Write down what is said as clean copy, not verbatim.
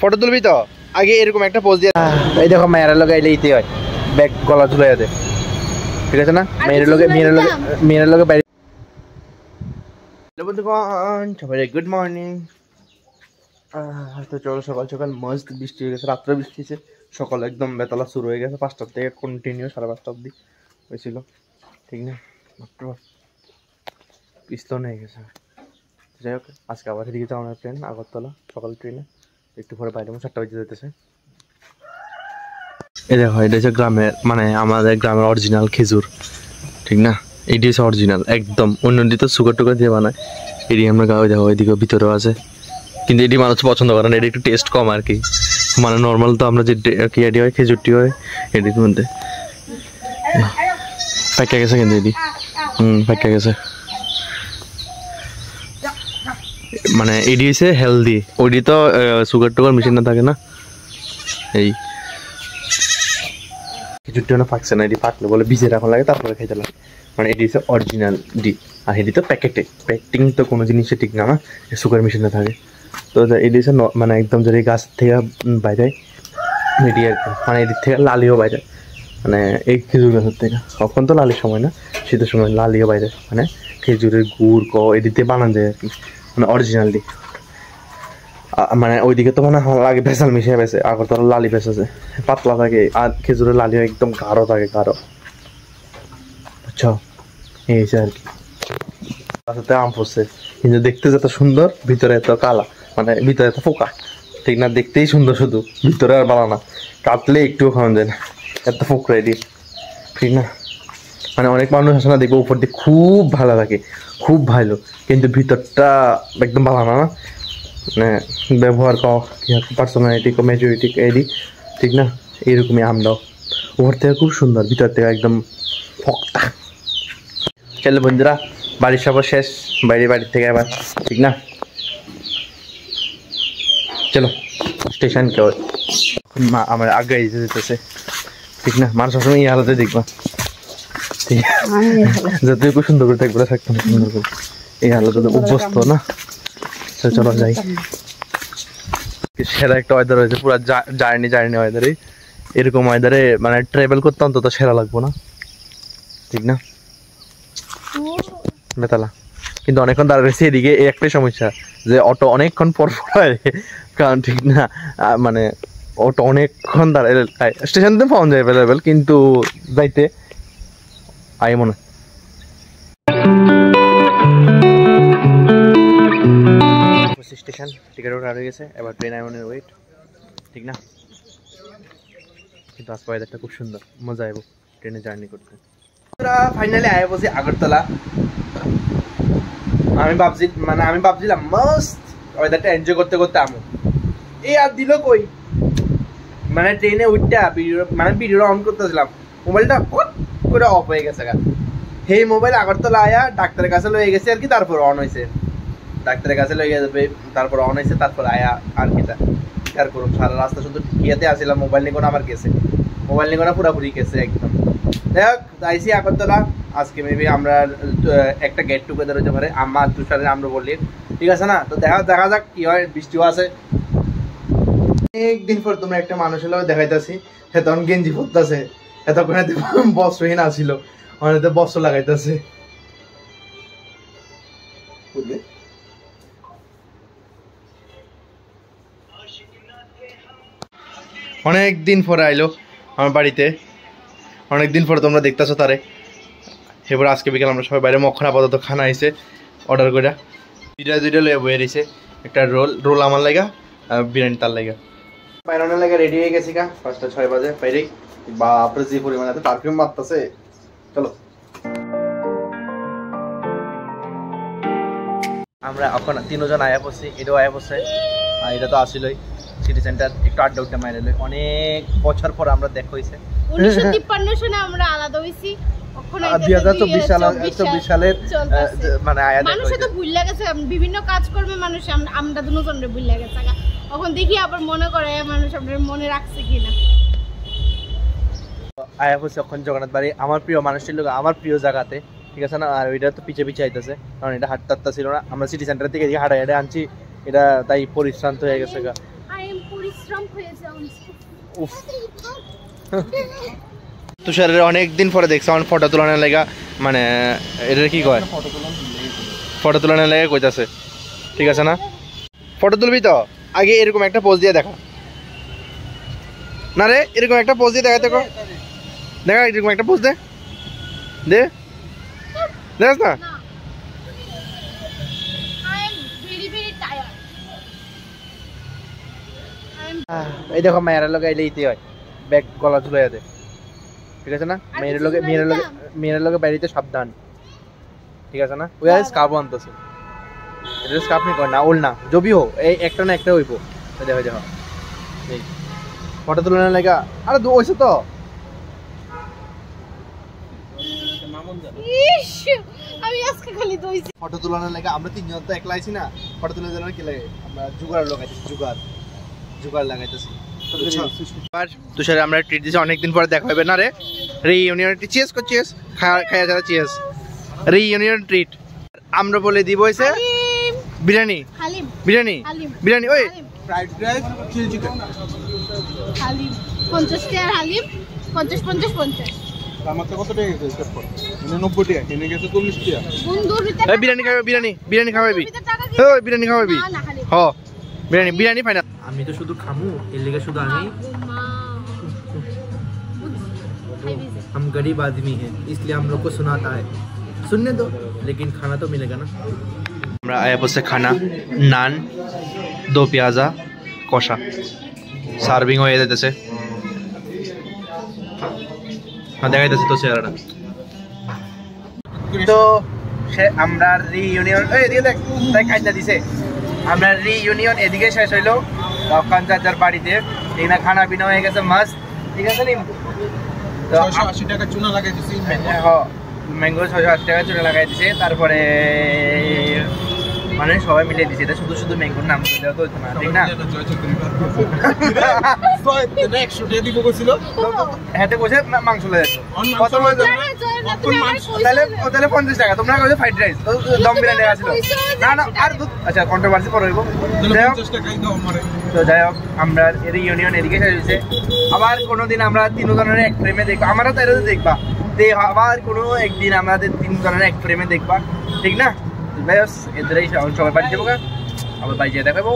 photo তুলবি তো আগে এরকম একটা পোজ দিয়ে এই দেখো মেয়েরা লোক আইলে ইতি হয় ব্যাগ গলা ঝুলাই দে ঠিক আছে না মেয়েরা লোকে বাইরে বন্ধুগণ সবাই গুড মর্নিং তো চলো সকাল সকাল মস্ত বৃষ্টি হয়ে গেছে রাত্রে বৃষ্টি হয়েছে সকাল একদম বেতলা শুরু হয়ে গেছে 5টার থেকে কন্টিনিউ 5:30 অবধি হয়েছিল ঠিক না মাত্র পিস্তন হয়ে গেছে যাই হোক আজকে আবার এদিকে যাওয়ার ট্রেন আগরতলা সকাল ট্রেনে একটু পরে বাইরে 7টা বাজে যেতেছে এই দেখো এটা হচ্ছে গ্রামের মানে আমাদের গ্রামের অরিজিনাল খেজুর ঠিক না এটি হচ্ছে অরিজিনাল একদম অন্যটি তো সুগার টুগার দিয়ে বানায় এটি আমরা গাঁয়ে দেখো এদিকে ভিতরেও আছে কিন্তু এটি মানুষ পছন্দ করে না এটি একটু টেস্ট কম আর কি মানে নর্মাল তো আমরা যে এটি হয় খেজুরটি হয় এটির মধ্যে পাইকা গেছে কিন্তু এটি পাইকা গেছে মানে এটি হচ্ছে হেলদি ওইটি তো সুগার টুগার মেশিন না থাকে না এই খেজুরটি না পাকছে না এটি পাকলে বলে ভিজে রাখা লাগে তারপরে খেতে লাগে মানে এটি হচ্ছে অরিজিনাল ডি আর এটি তো প্যাকেটে প্যাকেটিং তো কোনো জিনিসে ঠিক না সুগার মেশিনে থাকে তো এটি হচ্ছে মানে একদম যদি গাছ থেকে বাইরে এটি আর কি মানে এদিক থেকে লালিও বাইরে মানে এই খেজুর গাছের থেকে কখন তো লালির সময় না শীতের সময় লালিও বাইরে মানে খেজুরের গুড় এদিকে বানানো যায় আর কি মানে অরিজিনাল ডি মানে ওইদিকে তো মানে আগে ভেসাল মিশিয়ে বেছে আগরতলা লালি বেসেছে পাতলা থাকে আর খেজুরের লালি একদম গাঢ় থাকে গাঢ় বুঝছো এই আর কি গাছতে আম পড়ছে কিন্তু দেখতে যত সুন্দর ভিতরে এত কালা মানে ভিতরে এত ফোকা ঠিক না দেখতেই সুন্দর শুধু ভিতরে আর বালা না কাটলে একটুও খাওয়া যায় না এত ফোকরা এটি ঠিক না মানে অনেক মানুষ আছে না দেখবো উপর দিয়ে খুব ভালো লাগে খুব ভালো কিন্তু ভিতরটা একদম ভালো না মানে ব্যবহার পার্সোনালিটি মেজরিটি এডি ঠিক না এইরকমই আমরাও উপর থেকে খুব সুন্দর ভিতর থেকে একদম ফক্তা চলো বন্ধুরা বাড়ির সফর শেষ বাড়ির থেকে আবার ঠিক না চলো স্টেশন কেউ মা আমার আগে যেতেছে ঠিক না মানুষ সবসময় এই আলোতে দেখবা ঠিক আছে যতই খুব সুন্দর করে থাকবে থাকতাম সুন্দর করে এই আলোতে অভ্যস্ত না চলো যাই সেরা একটা ওয়েদার হয়েছে পুরো জার্নি ওয়েদারে এরকম ওয়েদারে মানে ট্রাভেল করতে অন্তত সেরা লাগবো না ঠিক না বেতালা কিন্তু অনেকক্ষণ দাঁড়িয়েছে এদিকে এই একটাই সমস্যা যে অটো অনেকক্ষণ পর কারণ ঠিক না মানে অটো অনেকক্ষণ দাঁড়ায় স্টেশনতে পাওয়া যায় অ্যাভেলেবেল কিন্তু যাইতে আই মনে স্টেশন টিকিট আর হয়ে গেছে এবার ট্রেন আইমনের ওয়েট ঠিক না কিন্তু আজকে ওয়েদারটা খুব সুন্দর মজা আইব ট্রেনে জার্নি করতে ফাইনালি আয় বসে আগরতলা আমি ভাবছিলাম মাস্ট ওয়েদারটা এনজয় করতে করতে আমো এই আর দিল কই মানে ট্রেনে উঠটা ভিডিওটা অন করতেছিলাম মোবাইলটা করে অফ হয়ে গেছে সেই মোবাইল আগরতলা আয়া ডাক্তারের কাছে লয়ে গেছে আর কি তারপর অন হয়েছে ডাক্তারের কাছে লয়ে যাবে তারপর অন হয়েছে তারপর আয়া আর কি আর করুন সারা রাস্তা শুধু ঠিকিয়াতে আসছিলাম মোবাইল নিয়ে কোনো আমার গেছে মোবাইল নিয়ে কোনো পুরোপুরি গেছে একদম দেখ আইসি আগরতলা আজকে মেবি আমরা একটা গেট টুগেদার হতে পারে আমার তুষারের আমরা বললি ঠিক আছে না তো দেখা যাক কি হয় বৃষ্টিও আছে অনেকদিন পর তোমরা একটা মানুষের লোক দেখাইতেছি তখন গেঞ্জি পরতেছে এতক্ষণ বস্ত্রহীন আসিল অনেক বস্ত্র লাগাইতেছে অনেকদিন পরে আইলো আমার বাড়িতে অনেকদিন পরে তোমরা দেখতেছো তারে এবার আজকে বিকেল আমরা সবাই বাইরে মক্ষণ আপাতত খানা আইছে অর্ডার করে দুইটা লয়ে বয়ে রয়েছে একটা রোল আমার লাগা আর বিরিয়ানি তার লাগা বাইরনের লাগা রেডি হয়ে গেছি 5:06 বাজে বাইরেই বাপরে যে পরিমাণে এত পারফিউম মারতেছে চলো আমরা এখন 3 জন আয়া পড়ছি এটাও আয়া পড়ছে আর এটা তো আসিলই সিটি সেন্টার একটু আড্ডা উড্ডা মাইরে লই অনেক বছর পর আমরা দেখা হইছে 1953 সালে আমরা আলাদা হইছি 2024 সালের মানে আয়া দেখা মানুষ তো ভুল লাগেছে বিভিন্ন কাজ করবে মানুষ আমরা দুজনের ভুল লাগেছে এখন দেখি আবার মনে করে মানুষ আপনার মনে রাখছে কিনা আয়া হচ্ছে এখন জগন্নাথ বাড়ি আমার প্রিয় মানুষের লোক আমার প্রিয় জায়গাতে ঠিক আছে না আর ওইটা তো পিছে আইতেছে কারণ এটা হাঁটতে ছিল না আমরা সিটি সেন্টার থেকে হাঁটা আনছি এটা তাই পরিশ্রান্ত হয়ে গেছে পরিশ্রম হয়েছে উফ তুষারের অনেকদিন পরে দেখছি আমার ফটো তোলানোর লাগা মানে এটা কি কয় ফটো তোলানোর লাগা কইতাছে ঠিক আছে না ফটো তুলবি তো আগে এরকম একটা পোজ দিয়ে দেখা না রে এরকম একটা পোজ দিয়ে দেখাতে দেখা এরকম একটা পোজ দে দে দেখ না এই দেখো মেয়েরা লোক এলে ইতি হয় ব্যাগ গলা ঝুলে যাবে ঠিক আছে না মেয়েরা লোকে বাড়িতে সাবধান ঠিক আছে না ওই স্কার্ফ আনতেছে এটা স্কার্ফ নি কর না ওল না জবি হো এই একটা না একটা হইবো দেখো দেখো এই ফটো তোলানোর লাগা আরে ওইছে তো আমি আজকে খালি দইছি ফটো তোলানোর লাগা আমরা তিনজন তো একলা আইছি না ফটো তোলার জন্য কি লাগে আমরা জুগাড় লাগাইছি জুগাড় লাগাইতেছি তুষারে আমরা ট্রিট দিছি অনেকদিন পরে দেখা হবে না রে রিইউনিয়ন চিয়ার্স কর চিয়ার্স খায়া যারা চিয়ার্স রিইউনিয়ন ট্রিট আমরা বলে দিব হইছে বিরিয়ানি বিরিয়ানি ওই fried rice chilli chicken haleem 50 টাকা হালিম 50 আমার তো কত টাকা গেছে স্টেপ কর 90 টাকা কিনে গেছে 40 টাকা বন্ধুর ভিতর এই বিরিয়ানি খাওয়াবি ওই বিরিয়ানি খাওয়াবি হ বিরিয়ানি ফাইনাল আমি তো শুধু খামু এর লাগা শুধু আমি हम गरीब आदमी हैं इसलिए हम लोग को सुनाता है सुनने दो लेकिन खाना तो मिलेगा ना আমরা আয়া বসে খানা নান দো পেঁয়াজা কষা সার্ভিং হয়ে যেতেছে দেখাইতেছে তো চেহারাটা তো আমরা রিইউনিয়ন এদিকে দেখ তাই খাইতে দিছে আমরা রিইউনিয়ন এদিকে শেষ হইলো দোকান চাচার বাড়িতে এখানে খানা পিনা হয়ে গেছে মাস্ত ঠিক আছে নি তো 680 টাকা চুনা লাগাই দিছি হ্যাঁ ম্যাঙ্গো 680 টাকা চুনা লাগাই দিছে তারপরে মানে সবাই মিলে দিছে এটা শুধু ম্যাঙ্গোর নাম দেওয়া তো হতো না ঠিক না নেক্সট ডে দিব কইছিল হেতে কইছে মাংস লয়ে যাচ্ছে কত তাহলে 50 টাকা তোমরা কইছো ফ্রাইড রাইস দম বিরিয়ানি আছে না আর আচ্ছা কন্ট্রোভার্সি পরে হইব 50 টাকাই দাও আমারে তো যাই হোক আমরা রিইউনিয়ন এদিকে শেষ হইছে আবার কোনোদিন আমরা তিনজনের এক ফ্রেমে দেখব আমরা তো এরও দেখবা তে আবার কোনো একদিন আমাদের তিনজনের এক ফ্রেমে দেখবা ঠিক না বেশ এটাই সবাই বাড়ি যাবো আবার বাড়ি যেয়ে দেখাবো